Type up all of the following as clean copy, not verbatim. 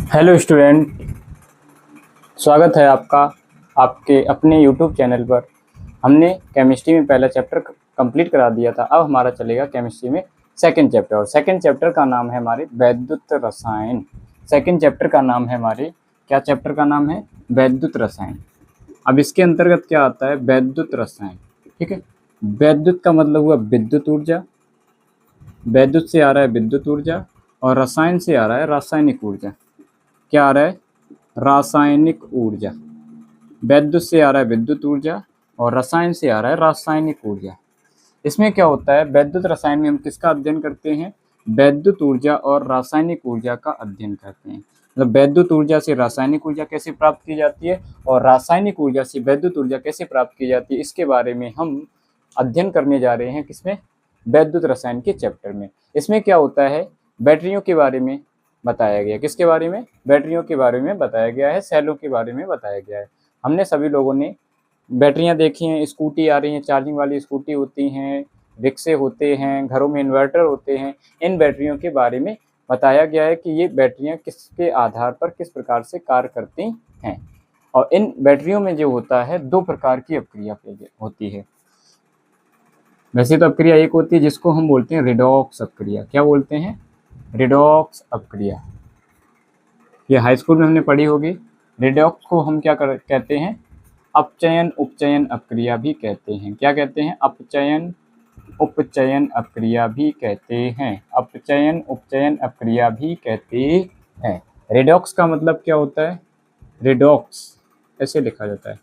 Hello student, स्वागत है आपका आपके अपने यूट्यूब चैनल पर। हमने केमिस्ट्री में पहला चैप्टर कंप्लीट करा दिया था। अब हमारा चलेगा केमिस्ट्री में सेकंड चैप्टर, और सेकंड चैप्टर का नाम है हमारे वैद्युत रसायन। सेकंड चैप्टर का नाम है हमारे क्या चैप्टर का नाम है? वैद्युत रसायन। अब इसके अंतर्गत क्या आता है? वैद्युत रसायन। ठीक है, वैद्युत का मतलब हुआ विद्युत ऊर्जा। वैद्युत से आ रहा है विद्युत ऊर्जा, और रसायन से आ रहा है रासायनिक ऊर्जा। क्या आ रहा है? रासायनिक ऊर्जा। वैद्युत से आ रहा है विद्युत ऊर्जा, और रसायन से आ रहा है रासायनिक ऊर्जा। इसमें क्या होता है? वैद्युत रसायन में हम किसका अध्ययन करते हैं? वैद्युत ऊर्जा और रासायनिक ऊर्जा का अध्ययन करते हैं। मतलब वैद्युत ऊर्जा से रासायनिक ऊर्जा कैसे प्राप्त की जाती है, और रासायनिक ऊर्जा से वैद्युत ऊर्जा कैसे प्राप्त की जाती है, इसके बारे में हम अध्ययन करने जा रहे हैं। किसमें? वैद्युत रसायन के चैप्टर में। इसमें क्या होता है? बैटरियों के बारे में बताया गया। किसके बारे में? बैटरियों के बारे में बताया गया है, सेलों के बारे में बताया गया है। हमने सभी लोगों ने बैटरियां देखी हैं, स्कूटी आ रही हैं, चार्जिंग वाली स्कूटी होती हैं, रिक्शे होते हैं, घरों में इन्वर्टर होते हैं। इन बैटरियों के बारे में बताया गया है कि ये बैटरियां किसके आधार पर किस प्रकार से कार्य करती हैं। और इन बैटरियों में जो होता है, दो प्रकार की अपक्रिया होती है। वैसे तो अपक्रिया एक होती है जिसको हम बोलते हैं रिडॉक्स अपक्रिया। क्या बोलते हैं? रिडॉक्स अपक्रिया। ये हाई स्कूल में हमने पढ़ी होगी। रिडॉक्स को हम क्या कहते हैं? अपचयन उपचयन अपक्रिया भी कहते हैं। क्या कहते हैं? अपचयन उपचयन अपक्रिया भी कहते हैं। अपचयन उपचयन अपक्रिया भी कहते हैं। रिडॉक्स का मतलब क्या होता है? रिडॉक्स ऐसे लिखा जाता है।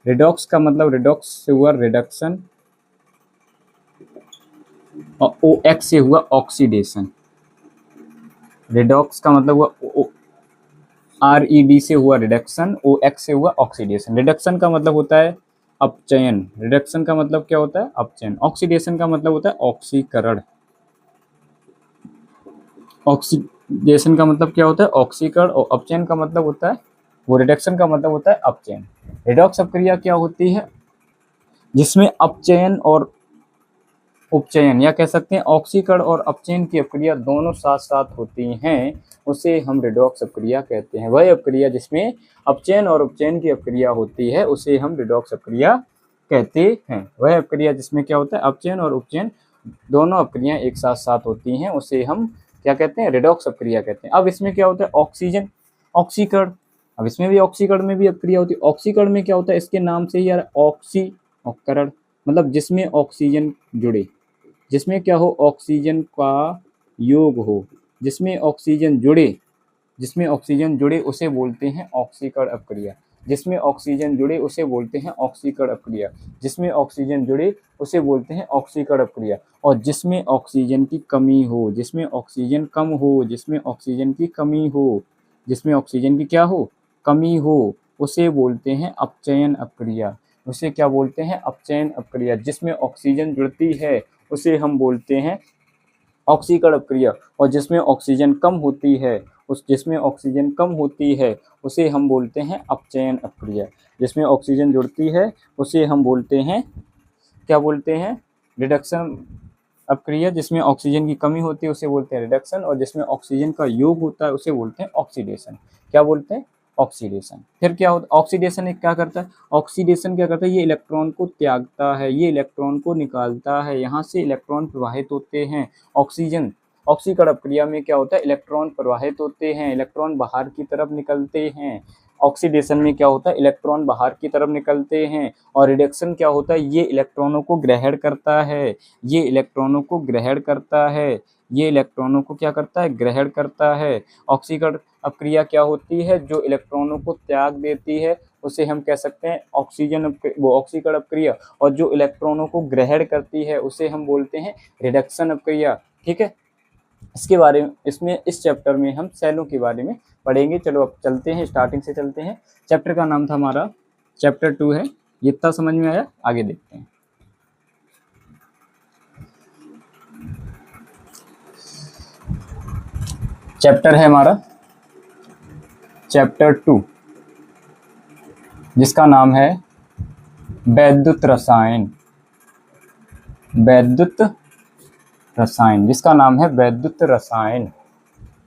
रिडॉक्स का मतलब रिडॉक्स से हुआ रिडक्शन, और ओ एक्स से हुआ ऑक्सीडेशन। रिडॉक्स का मतलब हुआ RED से हुआ रिडक्शन, OX से हुआ ऑक्सीडेशन। रिडक्शन का मतलब होता है अपचयन। रिडक्शन का मतलब क्या होता है? अपचयन। ऑक्सीडेशन का मतलब होता है ऑक्सीकरण। ऑक्सीडेशन का मतलब क्या होता है? ऑक्सीकरण। और अपचयन का मतलब होता है वो रिडक्शन का मतलब होता है अपचयन। रिडॉक्स अपक्रिया क्या होती है? जिसमें अपचयन और उपचयन, या कह सकते हैं ऑक्सीकरण और अपचयन की अपक्रिया दोनों साथ साथ होती हैं, उसे हम रिडॉक्स अपक्रिया कहते हैं। वह अपक्रिया जिसमें अपचयन और उपचयन की अपक्रिया होती है उसे हम रिडॉक्स अपक्रिया कहते हैं। वह अपक्रिया जिसमें क्या होता है? अपचयन और उपचयन दोनों अपक्रियाएं एक साथ साथ होती हैं, उसे हम क्या कहते हैं? रिडॉक्स अपक्रिया कहते हैं। अब इसमें क्या होता है? ऑक्सीजन ऑक्सीकरण। अब इसमें भी ऑक्सीकरण में भी अपक्रिया होती है। ऑक्सीकरण में क्या होता है? इसके नाम से ही यार ऑक्सी उपकरण, मतलब जिसमें ऑक्सीजन जुड़े, जिसमें क्या हो? ऑक्सीजन का योग हो, जिसमें ऑक्सीजन जुड़े, जिसमें ऑक्सीजन जुड़े उसे बोलते हैं ऑक्सीकरण अपक्रिया। जिसमें ऑक्सीजन जुड़े उसे बोलते हैं ऑक्सीकरण अपक्रिया। जिसमें ऑक्सीजन जुड़े उसे बोलते हैं ऑक्सीकरण अपक्रिया। और जिसमें ऑक्सीजन की कमी हो, जिसमें ऑक्सीजन कम हो, जिसमें ऑक्सीजन की कमी हो, जिसमें ऑक्सीजन की क्या हो? कमी हो, उसे बोलते हैं अपचयन अपक्रिया। उसे क्या बोलते हैं? अपचयन अपक्रिया। जिसमें ऑक्सीजन जुड़ती है उसे हम बोलते हैं ऑक्सीकरण अपक्रिया। और जिसमें ऑक्सीजन कम होती है, जिसमें ऑक्सीजन कम होती है उसे हम बोलते हैं अपचयन अपक्रिया। जिसमें ऑक्सीजन जुड़ती है उसे हम बोलते हैं, क्या बोलते हैं? रिडक्शन अपक्रिया। जिसमें ऑक्सीजन की कमी होती है उसे बोलते हैं रिडक्शन, और जिसमें ऑक्सीजन का योग होता है उसे बोलते हैं ऑक्सीडेशन। क्या बोलते हैं? ऑक्सीडेशन। फिर क्या होता है? ऑक्सीडेशन एक क्या करता है? ऑक्सीडेशन क्या करता है? ये इलेक्ट्रॉन को त्यागता है, ये इलेक्ट्रॉन को निकालता है, यहाँ से इलेक्ट्रॉन प्रवाहित होते हैं। ऑक्सीजन ऑक्सीकरण अपक्रिया में क्या होता है? इलेक्ट्रॉन प्रवाहित होते हैं, इलेक्ट्रॉन बाहर की तरफ निकलते हैं। ऑक्सीडेशन में क्या होता है? इलेक्ट्रॉन बाहर की तरफ निकलते हैं। और रिडक्शन क्या होता है? ये इलेक्ट्रॉनों को ग्रहण करता है, ये इलेक्ट्रॉनों को ग्रहण करता है, ये इलेक्ट्रॉनों को क्या करता है? ग्रहण करता है। ऑक्सीकरण अपक्रिया क्या होती है? जो इलेक्ट्रॉनों को त्याग देती है उसे हम कह सकते हैं वो ऑक्सीकरण अपक्रिया। और जो इलेक्ट्रॉनों को ग्रहण करती है उसे हम बोलते हैं रिडक्शन अपक्रिया। ठीक है, इसके बारे में इसमें इस चैप्टर में हम सेलों के बारे में पढ़ेंगे। चलो अब चलते हैं, स्टार्टिंग से चलते हैं। चैप्टर का नाम था हमारा चैप्टर 2 है। ये इतना समझ में आया? आगे देखते हैं। चैप्टर है हमारा चैप्टर 2, जिसका नाम है वैद्युत रसायन। वैद्युत रसायन, जिसका नाम है वैद्युत रसायन।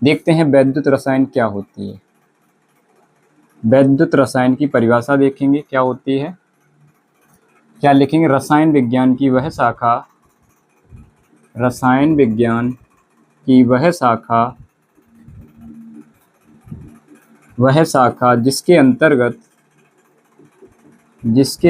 देखते हैं वैद्युत रसायन क्या होती है। वैद्युत रसायन की परिभाषा देखेंगे क्या होती है, क्या लिखेंगे, रसायन विज्ञान की वह शाखा, रसायन विज्ञान की वह शाखा जिसके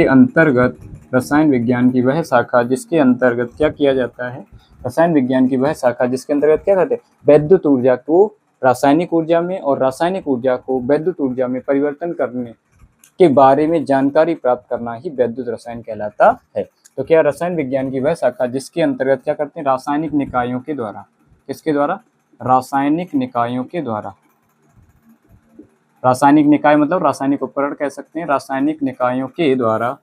अंतर्गत रसायन विज्ञान की वह शाखा जिसके अंतर्गत क्या किया जाता है, रसायन विज्ञान की वह शाखा जिसके अंतर्गत क्या करते हैं, वैद्युत ऊर्जा को रासायनिक ऊर्जा में और रासायनिक ऊर्जा को वैद्युत ऊर्जा में परिवर्तन करने के बारे में जानकारी प्राप्त करना ही वैद्युत रसायन कहलाता है। तो क्या रसायन विज्ञान की वह शाखा जिसके अंतर्गत क्या करते हैं, रासायनिक निकायों के द्वारा, किसके द्वारा, रासायनिक निकायों के द्वारा, रासायनिक निकाय मतलब रासायनिक उपकरण कह सकते हैं, रासायनिक निकायों के द्वारा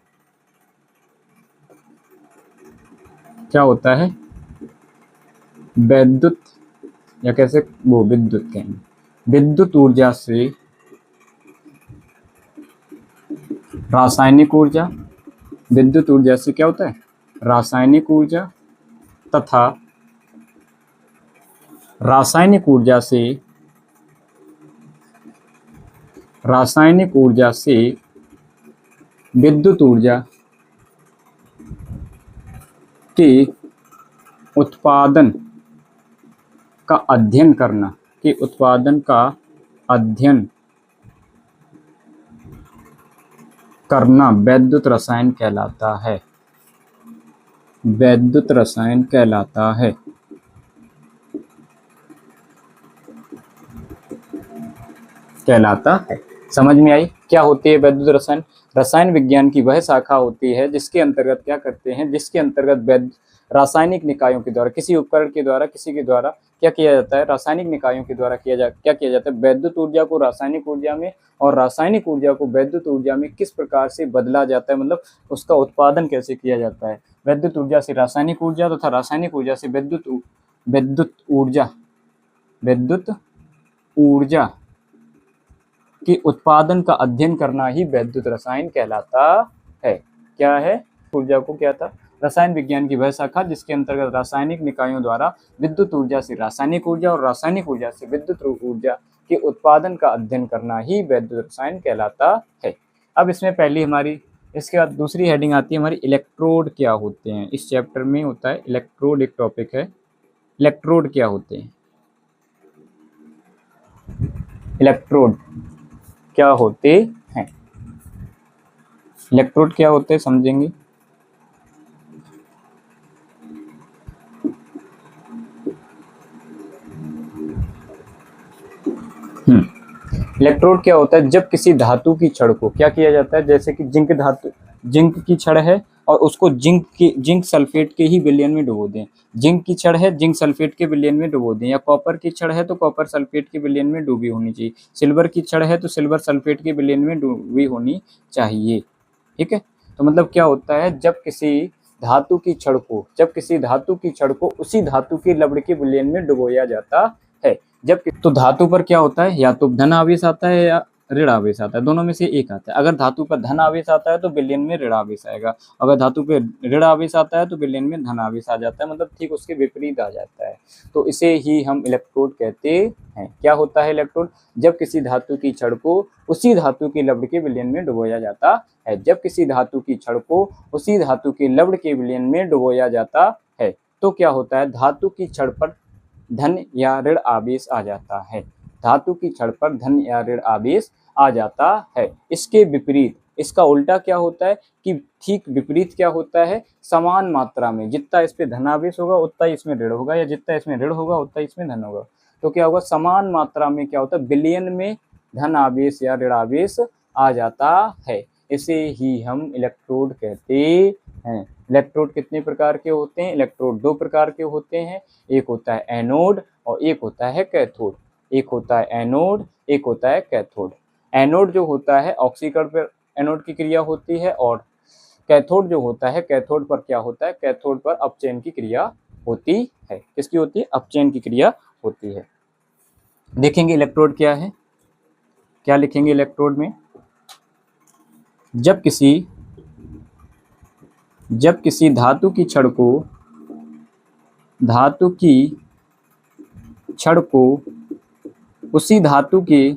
क्या होता है, वैद्युत या कैसे वो विद्युत कहेंगे, विद्युत ऊर्जा से रासायनिक ऊर्जा, विद्युत ऊर्जा से क्या होता है, रासायनिक ऊर्जा तथा रासायनिक ऊर्जा से विद्युत ऊर्जा के उत्पादन का अध्ययन करना, के उत्पादन का अध्ययन करना वैद्युत रसायन कहलाता है, वैद्युत रसायन कहलाता है। समझ में आई क्या होती है वैद्युत रसायन, रसायन विज्ञान की वह शाखा होती है जिसके अंतर्गत क्या करते हैं, जिसके अंतर्गत वैद्य रासायनिक निकायों के द्वारा, किसी उपकरण के द्वारा, किसी के द्वारा क्या किया जाता है, रासायनिक निकायों के द्वारा क्या किया जाता है, वैद्युत ऊर्जा को रासायनिक ऊर्जा में और रासायनिक ऊर्जा को वैद्युत ऊर्जा में किस प्रकार से बदला जाता है, मतलब उसका उत्पादन कैसे किया जाता है, वैद्युत ऊर्जा से रासायनिक ऊर्जा तथा रासायनिक ऊर्जा से विद्युत ऊर्जा के उत्पादन का अध्ययन करना ही वैद्युत रसायन कहलाता है। क्या है, ऊर्जा को क्या था, रसायन विज्ञान की वह शाखा जिसके अंतर्गत रासायनिक निकायों द्वारा विद्युत ऊर्जा से रासायनिक ऊर्जा और रासायनिक ऊर्जा से विद्युत ऊर्जा के उत्पादन का अध्ययन करना ही वैद्युत रसायन कहलाता है। अब इसमें पहली हमारी, इसके बाद दूसरी हेडिंग आती है हमारी, इलेक्ट्रोड क्या होते हैं। इस चैप्टर में होता है इलेक्ट्रोड, एक टॉपिक है, इलेक्ट्रोड क्या होते हैं, इलेक्ट्रोड क्या होते हैं, इलेक्ट्रोड क्या होते हैं समझेंगे। इलेक्ट्रोड क्या होता है, जब किसी धातु की छड़ को क्या किया जाता है, जैसे कि जिंक की छड़ है और उसको जिंक सल्फेट के ही विलयन में डुबो दें, जिंक की छड़ है, जिंक सल्फेट के विलयन में डुबो दें, या कॉपर की छड़ है तो कॉपर सल्फेट के विलयन में डूबी होनी चाहिए, सिल्वर की छड़ है तो सिल्वर सल्फेट के विलयन में डूबी होनी चाहिए। ठीक है, तो मतलब क्या होता है, जब किसी धातु की छड़ को उसी धातु के लवण के विलयन में डुबोया जाता है। जब तो धातु पर क्या होता है, या तो धन आवेश आता है या ऋण आवेश आता है, दोनों में से एक आता है। अगर धातु पर धन आवेश आता है तो विलयन में ऋण आवेश आएगा, अगर धातु पे ऋण आवेश आता है तो विलयन में धन आवेश आ जाता है, मतलब ठीक उसके विपरीत आ जाता है। तो इसे ही हम इलेक्ट्रोड कहते हैं। क्या होता है इलेक्ट्रोड, जब किसी धातु की छड़ को उसी धातु के लवण के विलयन में डुबोया जाता है, जब किसी धातु की छड़ को उसी धातु के लवण के विलयन में डुबोया जाता है तो क्या होता है, धातु की छड़ पर धन या ऋण आवेश आ जाता है, धातु की छड़ पर धन या ऋण आवेश आ जाता है। इसके विपरीत, इसका उल्टा क्या होता है कि ठीक विपरीत क्या होता है, समान मात्रा में जितना इस पे धनावेश होगा उतना ही इसमें ऋण होगा, या जितना इसमें ऋण होगा उतना ही इसमें धन होगा। तो क्या होगा, समान मात्रा में क्या होता है, विलयन में धन आवेश या ऋण आवेश आ जाता है। इसे ही हम इलेक्ट्रोड कहते हैं। इलेक्ट्रोड कितने प्रकार के होते हैं, इलेक्ट्रोड दो प्रकार के होते हैं, एक होता है एनोड और एक होता है कैथोड, एक होता है एनोड, एक होता है कैथोड। एनोड जो होता है ऑक्सीकरण पर एनोड की क्रिया होती है, और कैथोड जो होता है, कैथोड पर क्या होता है, कैथोड पर अपचयन की क्रिया होती है। किसकी होती है, अपचयन की क्रिया होती है। देखेंगे इलेक्ट्रोड क्या है, क्या लिखेंगे इलेक्ट्रोड में, जब किसी धातु की छड़ को उसी धातु के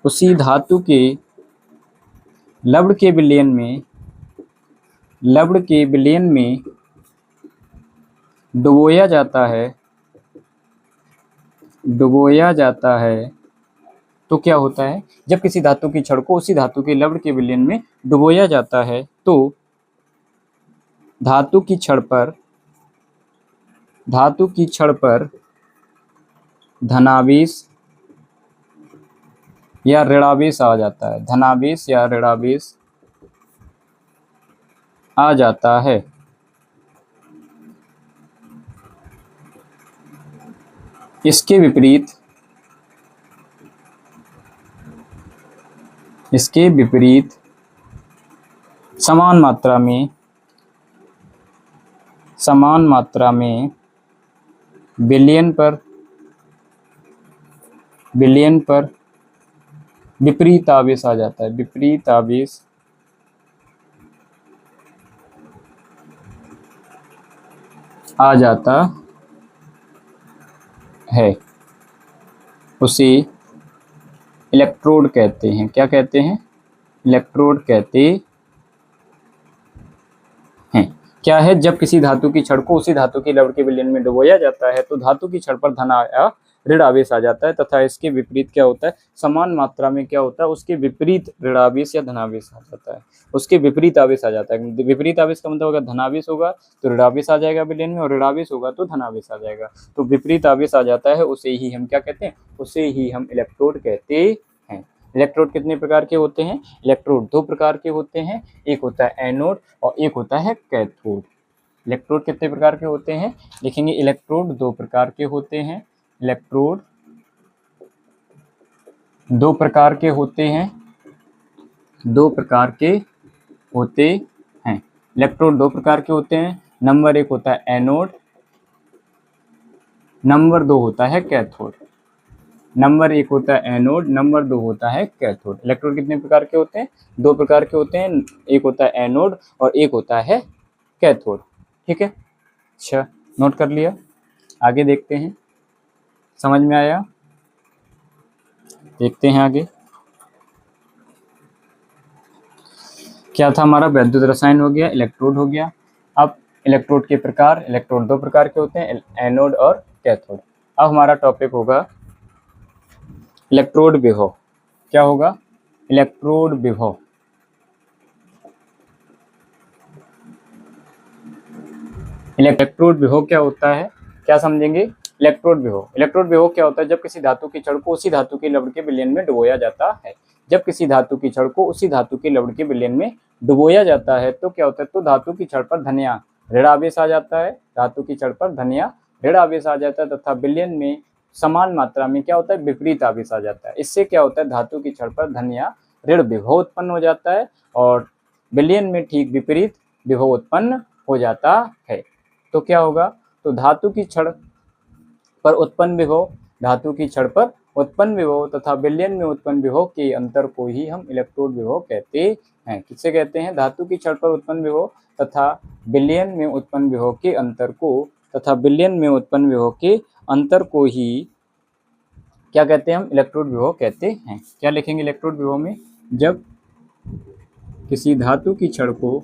उसी धातु के लवण के विलयन में डुबोया जाता है तो क्या होता है, जब किसी धातु की छड़ को उसी धातु के लवण के विलयन में डुबोया जाता है तो धातु की छड़ पर धनावेश या ऋणावेश आ जाता है, धनावेश या ऋणावेश आ जाता है। इसके विपरीत समान मात्रा में विलयन पर विपरीत आवेश आ जाता है, विपरीत आवेश आ जाता है। उसे इलेक्ट्रोड कहते हैं। क्या कहते हैं? इलेक्ट्रोड कहते हैं। क्या है, जब किसी धातु की छड़ को उसी धातु के लवण के विलयन में डुबोया जाता है तो धातु की छड़ पर धन या ऋण आवेश आ जाता है तथा इसके विपरीत क्या होता है, समान मात्रा में क्या होता है, उसके विपरीत ऋणावेश या धनावेश आ जाता है, उसके विपरीत आवेश आ जाता है। विपरीत आवेश का मतलब अगर धनावेश होगा तो ऋणावेश आ जाएगा विलयन में, और ऋणावेश होगा तो धनावेश आ जाएगा। तो विपरीत आवेश आ जाता है, उसे ही हम क्या कहते हैं, उसे ही हम इलेक्ट्रोड कहते हैं। इलेक्ट्रोड कितने प्रकार के होते हैं? इलेक्ट्रोड दो प्रकार के होते हैं, एक होता है एनोड और एक होता है कैथोड। इलेक्ट्रोड कितने प्रकार के होते हैं? लिखेंगे, इलेक्ट्रोड दो प्रकार के होते हैं, इलेक्ट्रोड दो प्रकार के होते हैं, इलेक्ट्रोड दो प्रकार के होते हैं। नंबर एक होता है एनोड, नंबर दो होता है कैथोड। नंबर एक होता है एनोड, नंबर दो होता है कैथोड। इलेक्ट्रोड कितने प्रकार के होते हैं? दो प्रकार के होते हैं, एक होता है एनोड और एक होता है कैथोड। ठीक है, अच्छा, नोट कर लिया। आगे देखते हैं, समझ में आया? देखते हैं आगे क्या था हमारा, वैद्युत रसायन हो गया, इलेक्ट्रोड हो गया। अब इलेक्ट्रोड के प्रकार, इलेक्ट्रोड दो प्रकार के होते हैं, एनोड और कैथोड। अब हमारा टॉपिक होगा इलेक्ट्रोड विभव। क्या होगा? इलेक्ट्रोड विभव। इलेक्ट्रोड विभव क्या होता है, क्या समझेंगे? इलेक्ट्रोड विभव क्या होता है, जब किसी धातु की छड़ को उसी धातु के लवण के विलयन में डुबोया जाता है। जब किसी धातु की छड़ को उसी धातु के लवण के विलयन में डुबोया जाता है तो क्या होता है, तो धातु की छड़ पर धन या ऋण आवेश आ जाता है, धातु की छड़ पर धन या ऋण आवेश आ जाता है तथा विलयन में समान मात्रा में क्या होता है, विपरीत आवेश आ जाता है। इससे क्या होता है, धातु की छड़ पर धन या ऋण विभव उत्पन्न हो जाता है और विलयन में ठीक विपरीत विभव उत्पन्न हो जाता है। तो क्या होगा, तो धातु की छड़ पर उत्पन्न विभव, धातु की छड़ पर उत्पन्न विभव तथा विलयन में उत्पन्न विभव के अंतर को ही हम इलेक्ट्रोड विभव कहते हैं। किससे कहते हैं? धातु की छड़ पर उत्पन्न विभव तथा विलयन में उत्पन्न विभव के अंतर को ही क्या कहते हैं, हम इलेक्ट्रोड विभव कहते हैं। क्या लिखेंगे इलेक्ट्रोड विभव में? जब किसी धातु की छड़ को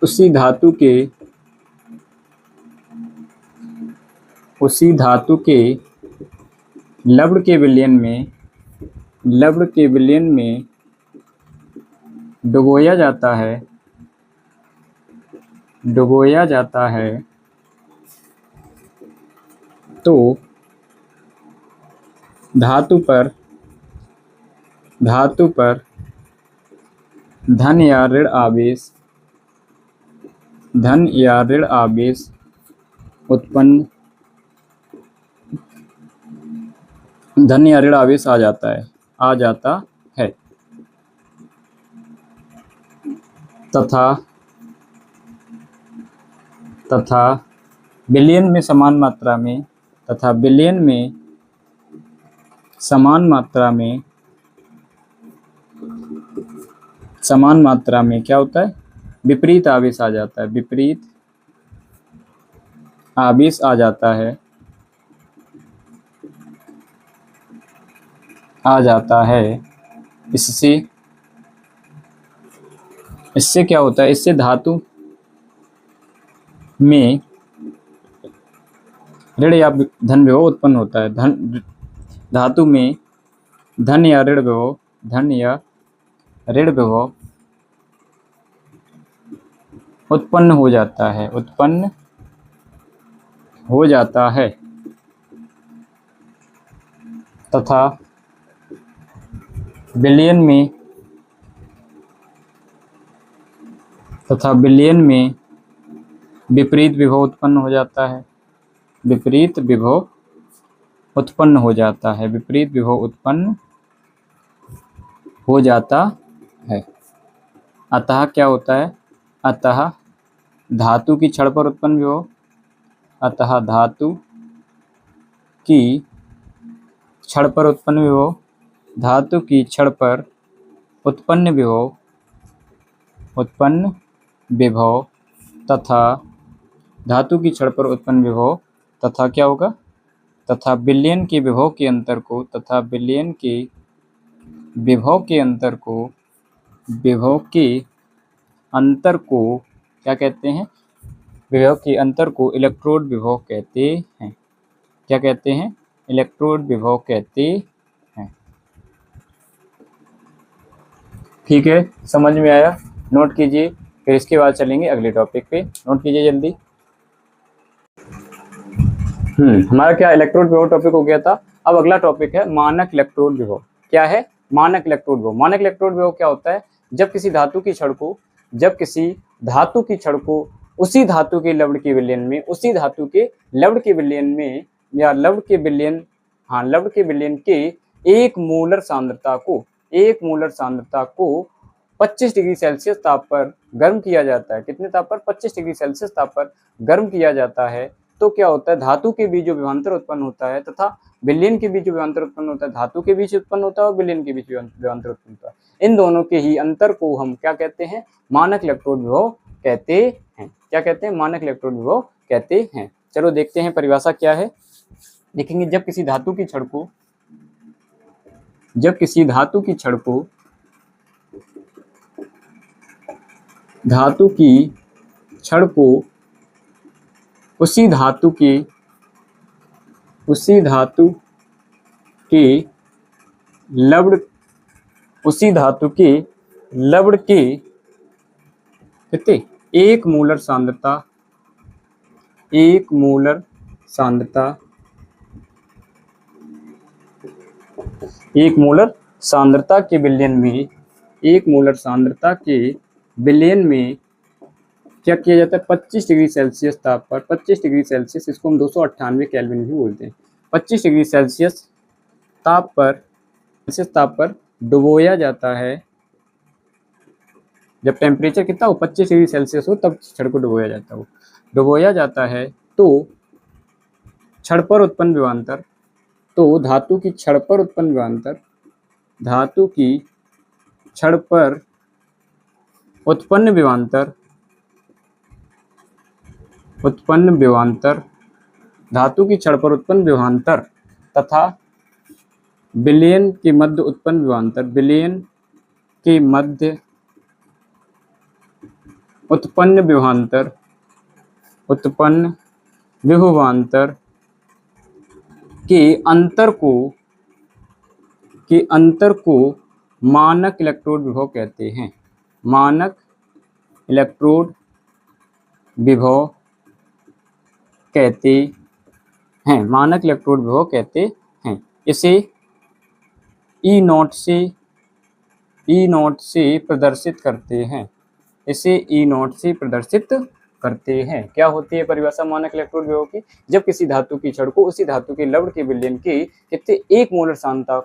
उसी धातु के लवण के विलयन में डुबोया जाता है तो धातु पर धन या ऋण आवेश उत्पन्न आ जाता है तथा विलयन में समान मात्रा में क्या होता है, विपरीत आवेश आ जाता है, विपरीत आवेश आ जाता है, इससे क्या होता है, इससे धातु में ऋण या धन विभव उत्पन्न होता है। धातु में धन या ऋण विभव उत्पन्न हो जाता है, तथा विलयन में विपरीत विभव उत्पन्न हो जाता है, अतः क्या होता है, अतः धातु की छड़ पर उत्पन्न विभव, धातु की छड़ पर उत्पन्न विभव तथा धातु की छड़ पर उत्पन्न विभव तथा क्या होगा, तथा विलयन के विभव के अंतर को, क्या कहते हैं, विभव के अंतर को इलेक्ट्रोड विभव कहते हैं। क्या कहते हैं, इलेक्ट्रोड विभव कहते हैं। ठीक है, समझ में आया, नोट कीजिए। फिर इसके बाद चलेंगे अगले टॉपिक पे, नोट कीजिए जल्दी। हमारा क्या इलेक्ट्रोड विभव टॉपिक हो गया था। अब अगला टॉपिक है मानक इलेक्ट्रोड विभव। क्या है, मानक इलेक्ट्रोड विभव। मानक इलेक्ट्रोड विभव क्या होता है, जब किसी धातु की छड़ को उसी धातु के लवण के विलयन में, लवण के विलयन के एक मोलर सांद्रता को 25 डिग्री सेल्सियस ताप पर गर्म किया जाता है। कितने ताप पर, 25 डिग्री सेल्सियस ताप पर गर्म किया जाता है। तो क्या होता है, धातु के बीच जो विभवांतर उत्पन्न होता है तथा विलयन के बीच जो विभवांतर उत्पन्न होता है, धातु के बीच उत्पन्न होता है और विलयन के बीच विभवांतर उत्पन्न होता है, इन दोनों के ही अंतर को हम क्या कहते हैं, मानक इलेक्ट्रोड विभव कहते हैं। क्या कहते हैं, मानक इलेक्ट्रोड विभव कहते हैं। चलो देखते हैं परिभाषा क्या है। देखेंगे, जब किसी धातु की छड़ को उसी धातु के लवण के कितने, एक मोलर सांद्रता के विलयन में क्या किया जाता है, 25 डिग्री सेल्सियस ताप पर, 25 डिग्री सेल्सियस, इसको हम 298 केल्विन भी बोलते हैं, 25 डिग्री सेल्सियस ताप पर डुबोया जाता है। जब टेम्परेचर कितना हो, 25 डिग्री सेल्सियस हो, तब छड़ को डुबोया जाता है। तो छड़ पर उत्पन्न विभवांतर, धातु की छड़ पर उत्पन्न विभवांतर तथा विलयन के मध्य उत्पन्न विभवांतर के अंतर को मानक इलेक्ट्रोड विभव कहते हैं। मानक इलेक्ट्रोड विभव कहते हैं। इसे ई नॉट से प्रदर्शित करते हैं। क्या होती है परिभाषा मानक इलेक्ट्रोड विभव की, जब किसी धातु की छड़ को उसी धातु के लवण के विलयन के कितने, एक मोलर सांद्रता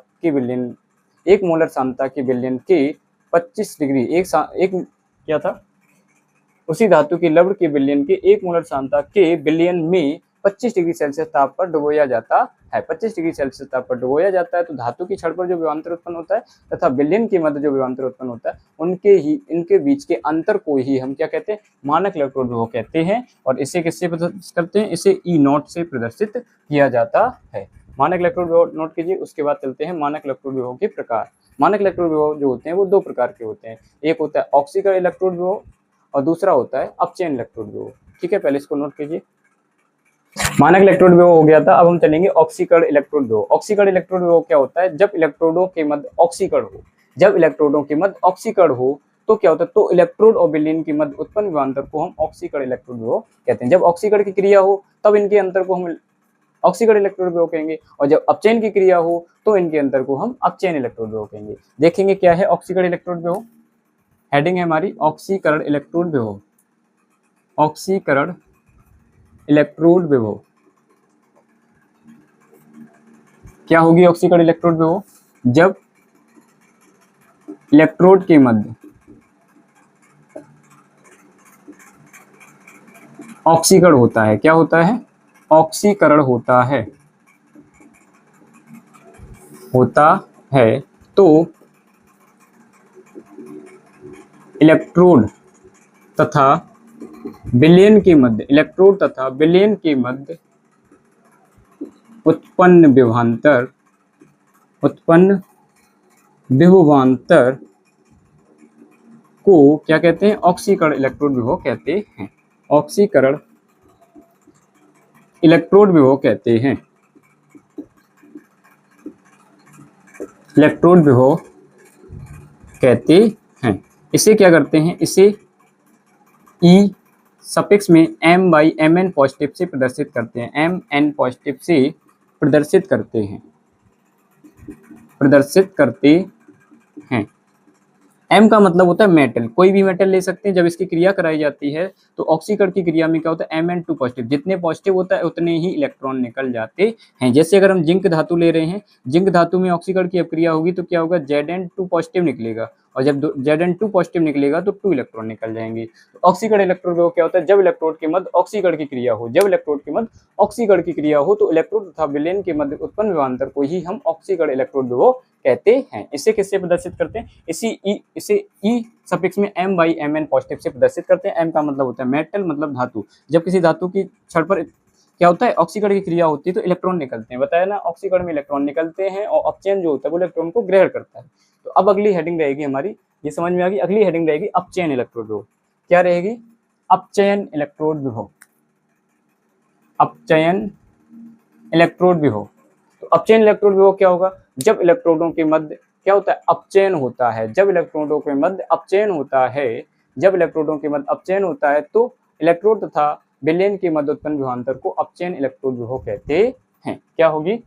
के विलयन के 25 डिग्री उसी धातु के लवण के विलयन के एक मोलर सांद्रता के विलयन में 25 डिग्री सेल्सियस ताप पर डुबोया जाता है। 25 डिग्री सेल्सियस ताप पर डुबोया जाता है तो धातु की छड़ पर जो विभवांतर उत्पन्न होता है तथा विलयन के मध्य जो विभवांतर उत्पन्न होता है इनके बीच के अंतर को ही हम क्या कहते हैं, मानक इलेक्ट्रोड विभव कहते हैं। और इसे किससे प्रदर्शित करते हैं, इसे E0 से प्रदर्शित किया जाता है। मानक इलेक्ट्रोड विभव नोट कीजिए। उसके बाद चलते हैं मानक इलेक्ट्रोड विभव के प्रकार। मानक इलेक्ट्रोड विभव जो होते हैं वो दो प्रकार के होते हैं, एक होता है ऑक्सीकरण इलेक्ट्रोड विभव और दूसरा होता है अपचयन इलेक्ट्रोड विभव। ठीक है, पहले इसको नोट कीजिए। मानक इलेक्ट्रोड विभव हो गया था, अब हम चलेंगे ऑक्सीकरण इलेक्ट्रोड विभव। ऑक्सीकरण इलेक्ट्रोड विभव क्या होता है, जब इलेक्ट्रोडों के मध्य ऑक्सीकरण हो, जब इलेक्ट्रोडों के मध्य ऑक्सीकरण हो तो क्या होता है, तो इलेक्ट्रोड और विलयन के मध्य उत्पन्न विभवांतर को हम ऑक्सीकरण इलेक्ट्रोड विभव कहते हैं। जब ऑक्सीकरण की क्रिया हो तब इनके अंतर को हम ऑक्सीकरण इलेक्ट्रोड विभव कहेंगे और जब अपचयन की क्रिया हो तो इनके अंतर को हम अपचयन इलेक्ट्रोड विभव कहेंगे। देखेंगे क्या है ऑक्सीकरण इलेक्ट्रोड विभव। हेडिंग है हमारी ऑक्सीकरण इलेक्ट्रोड विभव। ऑक्सीकरण इलेक्ट्रोड विभव क्या होगी ऑक्सीकरण इलेक्ट्रोड विभव, जब इलेक्ट्रोड के मध्य ऑक्सीकरण होता है। क्या होता है, ऑक्सीकरण होता है तो इलेक्ट्रोड तथा विलयन के मध्य, इलेक्ट्रोड तथा विलयन के मध्य उत्पन्न विभवांतर को क्या कहते हैं, ऑक्सीकरण इलेक्ट्रोड विभव कहते हैं। ऑक्सीकरण इलेक्ट्रोड विभव कहते हैं। इलेक्ट्रोड विभव कहते हैं। इसे क्या करते हैं, इसे ई सफिक्स में m/mn पॉजिटिव से प्रदर्शित करते हैं। mn पॉजिटिव से प्रदर्शित करते हैं। m का मतलब होता है मेटल, कोई भी मेटल ले सकते हैं। जब इसकी क्रिया कराई जाती है तो ऑक्सीकरण की क्रिया में क्या होता है, Mn2 पॉजिटिव, जितने पॉजिटिव होता है उतने ही इलेक्ट्रॉन निकल जाते हैं। जैसे अगर हम जिंक धातु ले रहे हैं, जिंक धातु में ऑक्सीकरण की अभिक्रिया होगी तो क्या होगा, Zn2 पॉजिटिव निकलेगा और जब Zn2 पॉजिटिव निकलेगा तो 2 इलेक्ट्रॉन निकल जाएंगे। तो ऑक्सीकरण इलेक्ट्रोड विभव क्या होता है, जब इलेक्ट्रोड के मध्य ऑक्सीकरण की क्रिया हो, जब इलेक्ट्रोड के मध्य ऑक्सीकरण की क्रिया हो तो इलेक्ट्रोड तथा विलयन के मध्य उत्पन्न विभवांतर को ही हम ऑक्सीकरण इलेक्ट्रोड विभव कहते हैं। इसे किससे प्रदर्शित करते हैं, इसे ई सफिक्स में m/mn पॉजिटिव से प्रदर्शित करते हैं। m का मतलब होता है मेटल, मतलब धातु। जब किसी धातु की छड़ पर क्या होता है, ऑक्सीकरण की क्रिया होती है तो इलेक्ट्रॉन निकलते हैं, बताया ना, ऑक्सीकरण में इलेक्ट्रॉन निकलते हैं और अपचयन जो होता है वो इलेक्ट्रॉन को ग्रहण करता है। तो अब अगली हेडिंग रहेगी हमारी, ये समझ में आ गई। अगली हेडिंग रहेगी अपचयन इलेक्ट्रोड विभव। क्या रहेगी, अपचयन इलेक्ट्रोड विभव। अपचयन इलेक्ट्रोड विभव। तो अपचयन इलेक्ट्रोड विभव क्या होगा, जब इलेक्ट्रोडों के मध्य क्या होता है, अपचयन होता है। जब इलेक्ट्रोडों के मध्य अपचयन होता है, जब इलेक्ट्रोडों के मध्य अपचयन होता है तो इलेक्ट्रोड तथा विलयन के मध्य उत्पन्न विभवांतर को अपचयन इलेक्ट्रोड विभव कहते हैं। क्या होगी,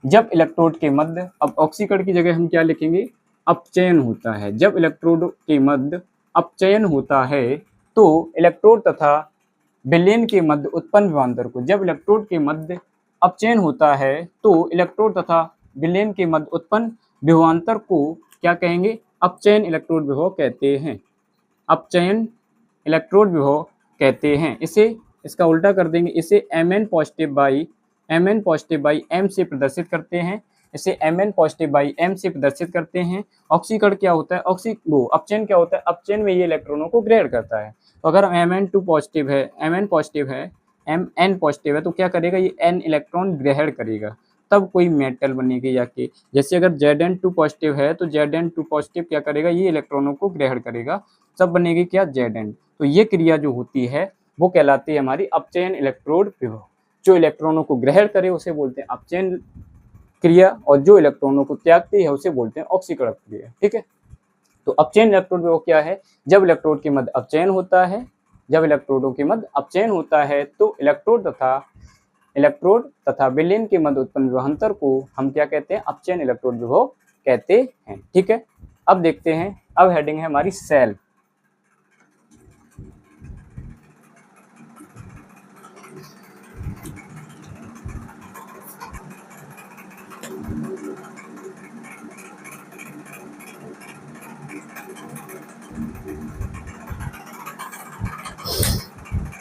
जब इलेक्ट्रोड के मध्य, अब ऑक्सीकरण की जगह हम क्या लिखेंगे, अपचयन होता है। जब इलेक्ट्रोड के मध्य अपचयन होता है तो इलेक्ट्रोड तथा विलयन के मध्य उत्पन्न विभवांतर को, जब इलेक्ट्रोड के मध्य अपचयन होता है तो इलेक्ट्रोड तथा विलयन के मध्य उत्पन्न विभवांतर को क्या कहेंगे, अपचयन इलेक्ट्रोड विभव कहते हैं। अपचयन इलेक्ट्रोड विभव कहते हैं। इसे इसका उल्टा कर देंगे, इसे Mn पॉजिटिव बाई m से प्रदर्शित करते हैं। इसे Mn पॉजिटिव बाई m से प्रदर्शित करते हैं। ऑक्सीकरण क्या होता है, अपचयन क्या होता है, अपचयन में ये इलेक्ट्रॉनों को ग्रहण करता है। तो अगर Mn2 पॉजिटिव है, Mn पॉजिटिव है तो क्या करेगा, ये n इलेक्ट्रॉन ग्रहण करेगा, तब कोई मेटल बनेगी जाके। जैसे अगर Zn2 पॉजिटिव है तो Zn2 पॉजिटिव क्या करेगा, ये इलेक्ट्रॉनों को ग्रहण करेगा, तब बनेगी क्या, Zn। तो ये क्रिया जो होती है वो कहलाती है हमारी अपचयन इलेक्ट्रोड विभव। जो इलेक्ट्रॉनों को ग्रहण करे उसे बोलते हैं अपचयन क्रिया और जो इलेक्ट्रॉनों को त्यागती है उसे बोलते हैं ऑक्सीकरण क्रिया। ठीक है, तो अपचयन इलेक्ट्रोड विभव क्या है, जब इलेक्ट्रोड के मध्य अपचयन होता है, जब इलेक्ट्रोडों के मध्य अपचयन होता है तो इलेक्ट्रोड तथा विलयन के मध्य उत्पन्न विभवांतर को हम क्या कहते हैं, अपचयन इलेक्ट्रोड विभव कहते हैं। ठीक है, अब देखते हैं, अब हेडिंग है हमारी सेल।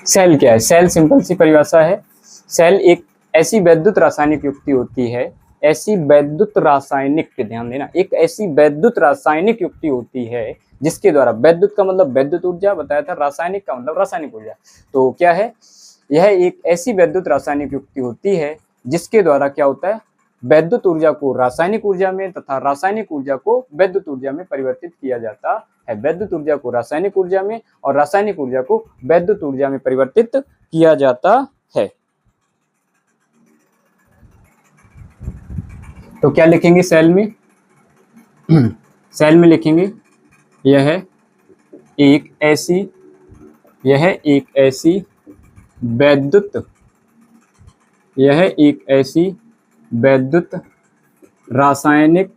सेल क्या है, सेल सिंपल सी परिभाषा है, सेल एक ऐसी वैद्युत रासायनिक युक्ति होती है, ऐसी वैद्युत रासायनिक, ध्यान देना, एक ऐसी वैद्युत रासायनिक युक्ति होती है जिसके द्वारा, वैद्युत का मतलब वैद्युत ऊर्जा बताया था, रासायनिक का मतलब रासायनिक ऊर्जा, तो क्या है, यह एक ऐसी वैद्युत रासायनिक युक्ति होती है जिसके द्वारा क्या होता है, वैद्युत ऊर्जा को रासायनिक ऊर्जा में तथा रासायनिक ऊर्जा को वैद्युत ऊर्जा में परिवर्तित किया जाता है। वैद्युत ऊर्जा को रासायनिक ऊर्जा में और रासायनिक ऊर्जा को वैद्युत ऊर्जा में परिवर्तित किया जाता है। तो क्या लिखेंगे सेल में? सेल में लिखेंगे यह एक ऐसी वैद्युत रासायनिक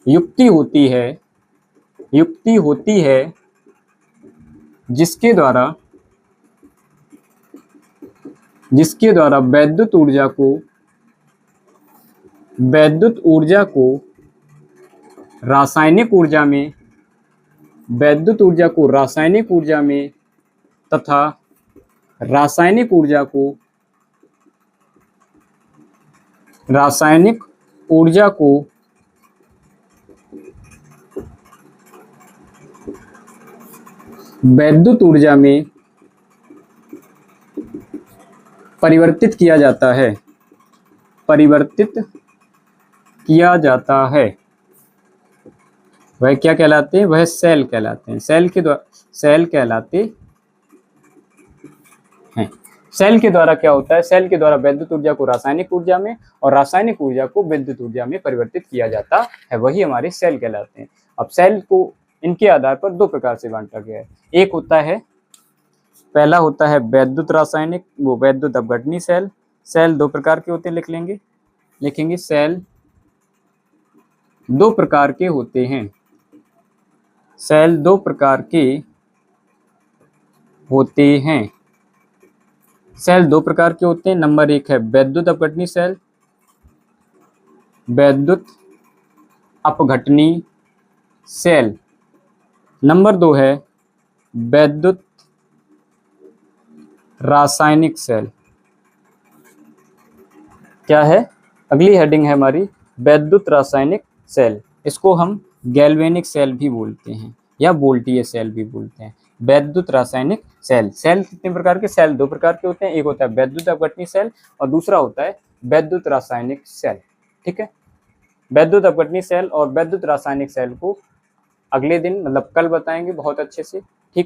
युक्ति होती है जिसके द्वारा वैद्युत ऊर्जा को रासायनिक ऊर्जा में तथा रासायनिक ऊर्जा को वैद्युत ऊर्जा में परिवर्तित किया जाता है। वह क्या कहलाते हैं? वह सेल कहलाते हैं। सेल के द्वारा क्या होता है? सेल के द्वारा वैद्युत ऊर्जा को रासायनिक ऊर्जा में और रासायनिक ऊर्जा को विद्युत ऊर्जा में परिवर्तित किया जाता है, वही हमारे सेल कहलाते हैं। अब सेल को इनके आधार पर दो प्रकार से बांटा गया है। एक होता है, पहला होता है वैद्युत रासायनिक, वो वैद्युत अपघटनी सेल। सेल दो प्रकार के होते हैं, लिखेंगे सेल दो प्रकार के होते हैं। सेल दो प्रकार के होते हैं। सेल दो प्रकार के होते हैं। नंबर एक है वैद्युत अपघटनी सेल, वैद्युत अपघटनी सेल। नंबर दो है वैद्युत रासायनिक सेल। क्या है? अगली हेडिंग है हमारी वैद्युत रासायनिक सेल। इसको हम गैल्वेनिक सेल भी बोलते हैं या वोल्टीय सेल भी बोलते हैं। वैद्युत रासायनिक सेल। सेल कितने प्रकार के? सेल दो प्रकार के होते हैं। एक होता है वैद्युत अपघटनी सेल और दूसरा होता है वैद्युत रासायनिक सेल। ठीक है, वैद्युत अपघटनी सेल और वैद्युत रासायनिक सेल को अगले दिन मतलब कल बताएंगे बहुत अच्छे से। ठीक है।